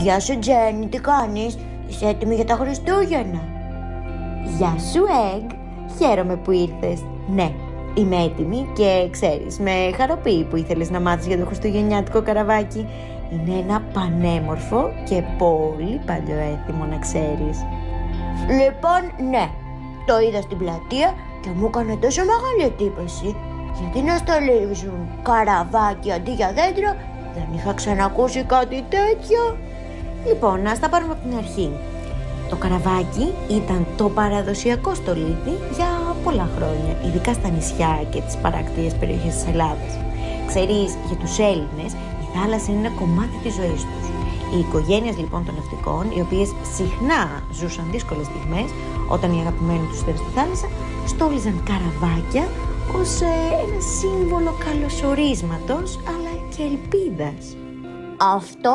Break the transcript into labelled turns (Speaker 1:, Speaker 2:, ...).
Speaker 1: Γεια σου Τζένι, τι κάνεις? Είσαι έτοιμη για τα Χριστούγεννα? Γεια σου Εγγ, χαίρομαι που ήρθες. Ναι, είμαι έτοιμη και ξέρεις, με χαροποιεί που ήθελες να μάθεις για το χριστουγεννιάτικο καραβάκι. Είναι ένα πανέμορφο και πολύ παλιό έθιμο, να ξέρεις. Λοιπόν, ναι, το είδα στην πλατεία και μου έκανε τόσο μεγάλη εντύπωση. Γιατί να στολίζουν καραβάκι αντί για δέντρα? Δεν είχα ξανακούσει κάτι τέτοιο. Λοιπόν, ας τα πάρουμε από την αρχή. Το καραβάκι ήταν το παραδοσιακό στολίδι για πολλά χρόνια, ειδικά στα νησιά και τις παράκτιες περιοχές της Ελλάδας. Ξέρεις, για τους Έλληνες η θάλασσα είναι ένα κομμάτι της ζωής τους. Οι οικογένειες λοιπόν των ναυτικών, οι οποίες συχνά ζούσαν δύσκολες στιγμές, όταν οι αγαπημένοι τους ήταν στη θάλασσα, στόλιζαν καραβάκια ως ένα σύμβολο καλωσορίσματος αλλά και ελπίδας. Αυτό